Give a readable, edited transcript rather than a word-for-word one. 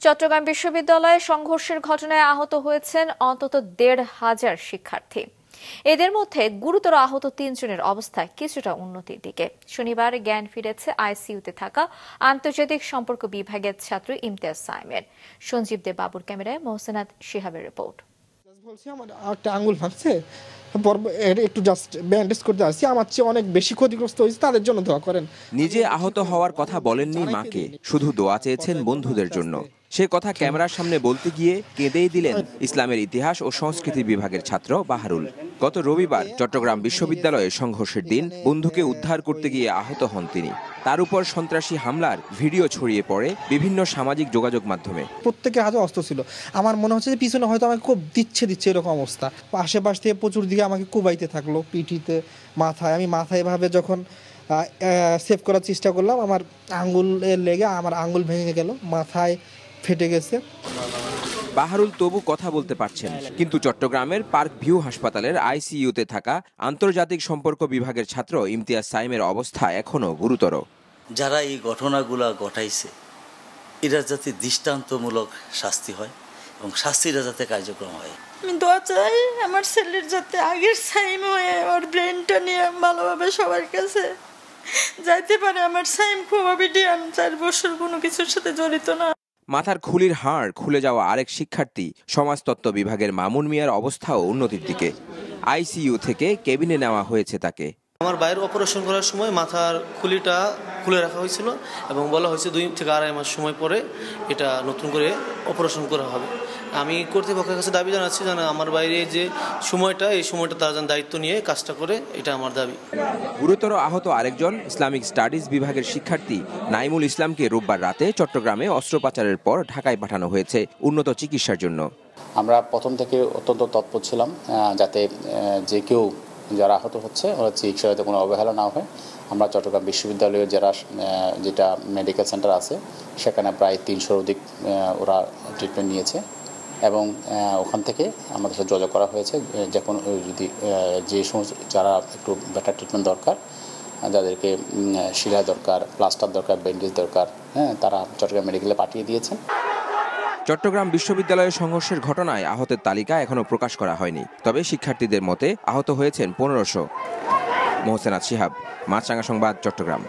চট্টগ্রাম বিশ্ববিদ্যালয়ে সংঘর্ষের ঘটনায় আহত হয়েছেন অন্তত ১,৫০০ শিক্ষার্থী। এদের মধ্যে গুরুতর আহত ৩ জনের অবস্থা কিছুটা উন্নতির দিকে। শনিবার জ্ঞান ফিরেছে আইসিইউতে থাকা আন্তর্জাতিক সম্পর্ক বিভাগের ছাত্র ইমতিয়াজ সাইমের। সঞ্জীব দেব বাবুর ক্যামেরায় মোহসেনাত শিহাবের রিপোর্ট। আমার একটা আঙ্গুল ভাঙছে, একটু জাস্ট ব্যান্ডেজ করতে আসছি। আমার চেয়ে অনেক বেশি ক্ষতিগ্রস্ত হয়েছে, তাদের জন্য দোয়া করেন। নিজে আহত হওয়ার কথা বলেননি মাকে, শুধু দোয়া চেয়েছেন বন্ধুদের জন্য। সে কথা ক্যামেরার সামনে বলতে গিয়ে কেঁদেই দিলেন ইসলামের ইতিহাস ও সংস্কৃতি বিভাগের ছাত্র বাহারুল। গত রবিবার চট্টগ্রাম বিশ্ববিদ্যালয়ে সংঘর্ষের দিন বন্ধুকে উদ্ধার করতে গিয়ে আহত হন তিনি। তার উপর সন্ত্রাসী হামলার ভিডিও ছড়িয়ে পড়ে বিভিন্ন সামাজিক যোগাযোগ মাধ্যমে। প্রত্যেকের হাতে অস্ত্র ছিল। আমার মনে হচ্ছে যে পিছনে হয়তো আমাকে খুব দিচ্ছে এরকম অবস্থা। আশেপাশ থেকে প্রচুর দিকে আমাকে কুবাইতে থাকলো, পিঠিতে, মাথায়। আমি মাথায় এভাবে যখন সেভ করার চেষ্টা করলাম, আমার আঙ্গুলের লেগে আমার আঙ্গুল ভেঙে গেল, মাথায় ফেটে গেছে। বাহারুল তবু কথা বলতে পারছেন, কিন্তু চট্টগ্রামের পার্ক ভিউ হাসপাতালের আইসিইউতে থাকা আন্তর্জাতিক সম্পর্ক বিভাগের ছাত্র ইমতিয়াজ সাইমের অবস্থা এখনো গুরুতর। যারা এই ঘটনাগুলা ঘটাইছে এরা যাতে দৃষ্টান্তমূলক শাস্তি হয় এবং শাস্তিটা যাতে কার্যক্রম হয়। আমি দোয়া চাই আমার ছেলের যাতে আগের সাইম হয়ে ওর ব্রেনটা নিয়ে ভালোভাবে সবার কাছে যাইতে পারে। আমার সাইম খুব অবিডিয়ান, 4 বছর কোনো কিছুর সাথে জড়িত না। মাথার খুলির হাড় খুলে যাওয়া আরেক শিক্ষার্থী সমাজতত্ত্ব বিভাগের মামুন মিয়ার অবস্থাও উন্নতির দিকে। আইসিইউ থেকে কেবিনে নেওয়া হয়েছে তাকে। আমার বাইরে অপারেশন করার সময় মাথার খুলিটা খুলে রাখা হয়েছিল এবং বলা হয়েছে 2 থেকে 2.5 মাস সময় পরে এটা নতুন করে অপারেশন করা হবে। আমি কর্তৃপক্ষের কাছে দাবি জানাচ্ছি যেন আমার বাইরে যে এই সময়টা তারা যেন দায়িত্ব নিয়ে কাজটা করে, এটা আমার দাবি। গুরুতর আহত আরেকজন ইসলামিক স্টাডিজ বিভাগের শিক্ষার্থী নাইমুল ইসলামকে রোববার রাতে চট্টগ্রামে অস্ত্রোপচারের পর ঢাকায় পাঠানো হয়েছে উন্নত চিকিৎসার জন্য। আমরা প্রথম থেকে অত্যন্ত তৎপর ছিলাম যাতে যে কেউ যারা আহত হচ্ছে ওরা চিকিৎসাতে কোনো অবহেলা না হয়। আমরা চট্টগ্রাম বিশ্ববিদ্যালয়ের যেটা মেডিকেল সেন্টার আছে সেখানে প্রায় 300-র অধিক ওরা ট্রিটমেন্ট নিয়েছে এবং ওখান থেকে আমাদের সাথে যোগাযোগ করা হয়েছে যখন যদি যে সমস্ত যারা একটু বেটার ট্রিটমেন্ট দরকার, যাদেরকে শিরা দরকার, প্লাস্টার দরকার, ব্যান্ডেজ দরকার, তারা চট্টগ্রাম মেডিকেলে পাঠিয়ে দিয়েছেন। চট্টগ্রাম বিশ্ববিদ্যালয়ের সংঘর্ষের ঘটনায় আহতের তালিকা এখনো প্রকাশ করা হয়নি, তবে শিক্ষার্থীদের মতে আহত হয়েছেন 1500। মোহসেনাত শিহাব, মাছরাঙা সংবাদ, চট্টগ্রাম।